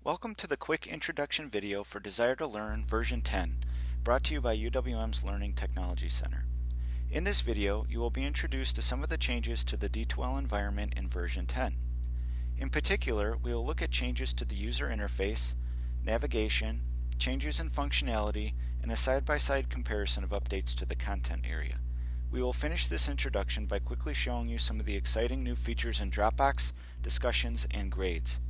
Welcome to the quick introduction video for Desire to Learn version 10, brought to you by UWM's Learning Technology Center. In this video, you will be introduced to some of the changes to the D2L environment in version 10. In particular, we will look at changes to the user interface, navigation, changes in functionality, and a side-by-side comparison of updates to the content area. We will finish this introduction by quickly showing you some of the exciting new features in Dropbox, discussions, and grades.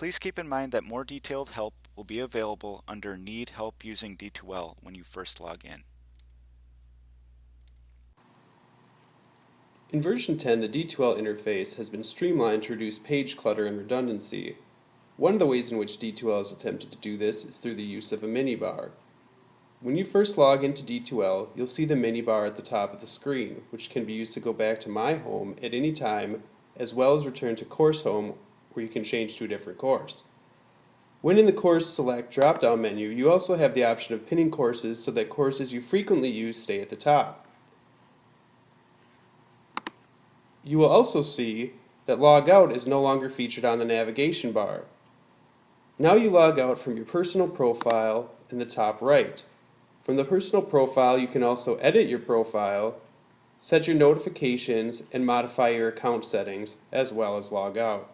Please keep in mind that more detailed help will be available under Need Help Using D2L when you first log in. In version 10, the D2L interface has been streamlined to reduce page clutter and redundancy. One of the ways in which D2L has attempted to do this is through the use of a minibar. When you first log into D2L, you'll see the minibar at the top of the screen, which can be used to go back to My Home at any time, as well as return to Course Home, where you can change to a different course. When in the Course Select drop-down menu, you also have the option of pinning courses so that courses you frequently use stay at the top. You will also see that Log Out is no longer featured on the navigation bar. Now you log out from your personal profile in the top right. From the personal profile, you can also edit your profile, set your notifications, and modify your account settings, as well as log out.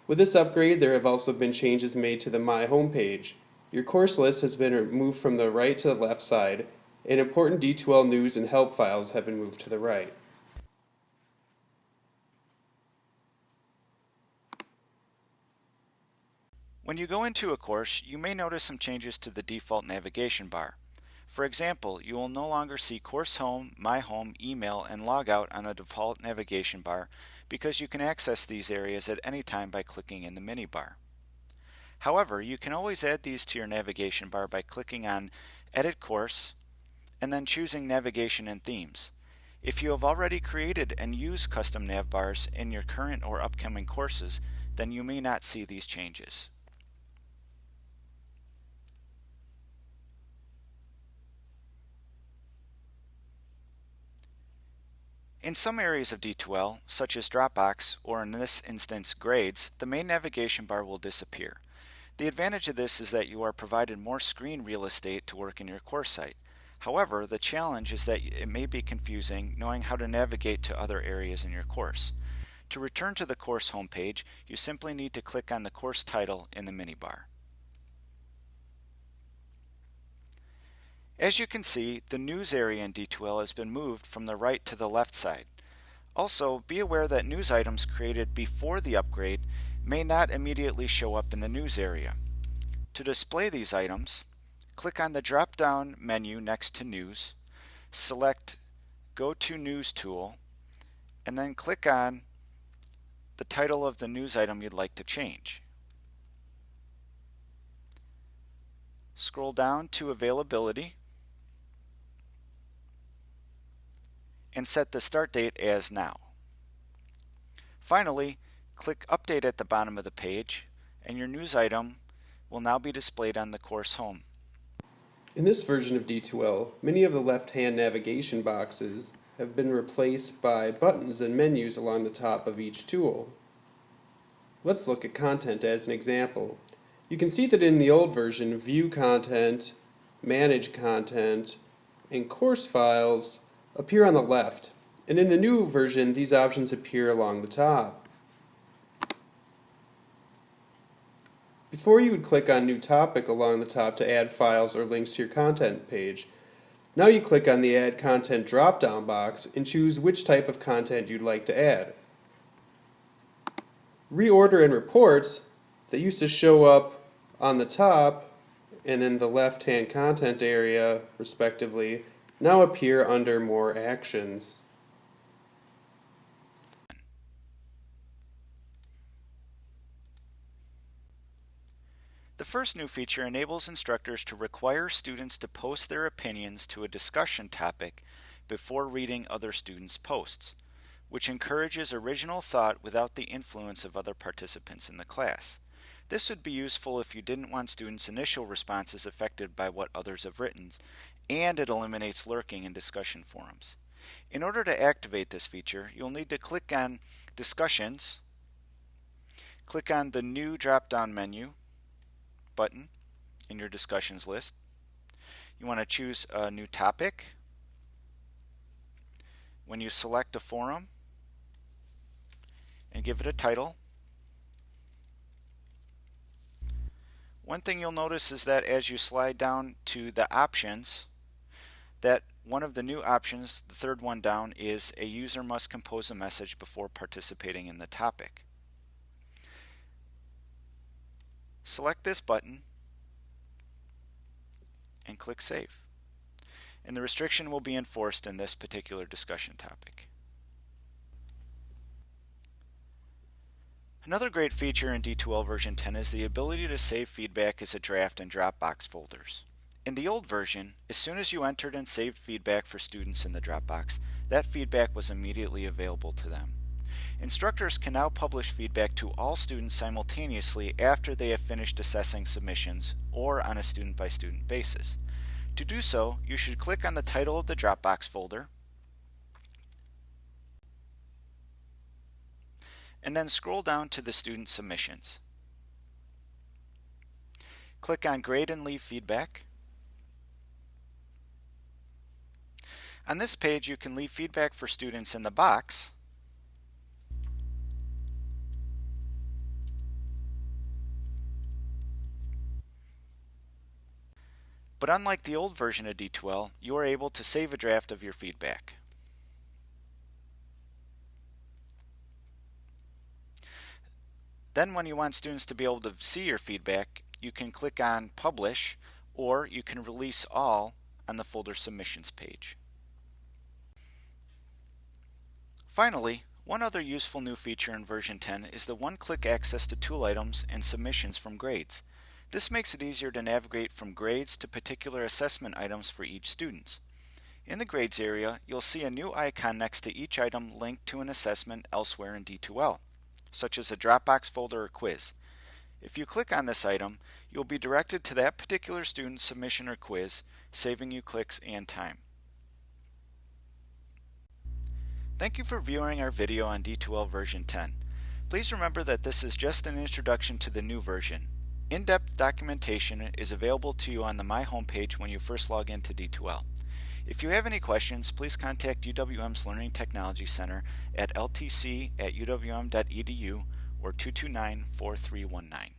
With this upgrade, there have also been changes made to the My Home page. Your course list has been moved from the right to the left side, and important D2L news and help files have been moved to the right. When you go into a course, you may notice some changes to the default navigation bar. For example, you will no longer see Course Home, My Home, Email, and Logout on the default navigation bar because you can access these areas at any time by clicking in the minibar. However, you can always add these to your navigation bar by clicking on Edit Course and then choosing Navigation and Themes. If you have already created and used custom nav bars in your current or upcoming courses, then you may not see these changes. In some areas of D2L, such as Dropbox, or in this instance grades, the main navigation bar will disappear. The advantage of this is that you are provided more screen real estate to work in your course site. However, the challenge is that it may be confusing knowing how to navigate to other areas in your course. To return to the course homepage, you simply need to click on the course title in the minibar. As you can see, the news area in D2L has been moved from the right to the left side. Also, be aware that news items created before the upgrade may not immediately show up in the news area. To display these items, click on the drop-down menu next to News, select Go to News tool, and then click on the title of the news item you'd like to change. Scroll down to Availability and set the start date as Now. Finally, click Update at the bottom of the page, and your news item will now be displayed on the course home. In this version of D2L, many of the left-hand navigation boxes have been replaced by buttons and menus along the top of each tool. Let's look at content as an example. You can see that in the old version, View Content, Manage Content, and Course Files appear on the left, and in the new version, these options appear along the top. Before, you would click on New Topic along the top to add files or links to your content page. Now you click on the Add Content drop-down box and choose which type of content you'd like to add. Reorder and Reports that used to show up on the top and in the left-hand content area, respectively, now appear under More Actions. The first new feature enables instructors to require students to post their opinions to a discussion topic before reading other students' posts, which encourages original thought without the influence of other participants in the class. This would be useful if you didn't want students' initial responses affected by what others have written, and it eliminates lurking in discussion forums. In order to activate this feature, you'll need to click on Discussions, click on the New drop-down menu button in your discussions list. You want to choose a new topic. When you select a forum and give it a title, one thing you'll notice is that as you slide down to the options, that one of the new options, the third one down, is a user must compose a message before participating in the topic. Select this button and click Save. And the restriction will be enforced in this particular discussion topic. Another great feature in D2L version 10 is the ability to save feedback as a draft in Dropbox folders. In the old version, as soon as you entered and saved feedback for students in the Dropbox, that feedback was immediately available to them. Instructors can now publish feedback to all students simultaneously after they have finished assessing submissions or on a student-by-student basis. To do so, you should click on the title of the Dropbox folder and then scroll down to the student submissions. Click on Grade and Leave Feedback. On this page, you can leave feedback for students in the box, but unlike the old version of D2L, you are able to save a draft of your feedback. Then when you want students to be able to see your feedback, you can click on Publish, or you can release all on the folder submissions page. Finally, one other useful new feature in version 10 is the one-click access to tool items and submissions from grades. This makes it easier to navigate from grades to particular assessment items for each student. In the grades area, you'll see a new icon next to each item linked to an assessment elsewhere in D2L, such as a Dropbox folder or quiz. If you click on this item, you'll be directed to that particular student's submission or quiz, saving you clicks and time. Thank you for viewing our video on D2L version 10. Please remember that this is just an introduction to the new version. In-depth documentation is available to you on the My homepage when you first log into D2L. If you have any questions, please contact UWM's Learning Technology Center at ltc@uwm.edu or 229-4319.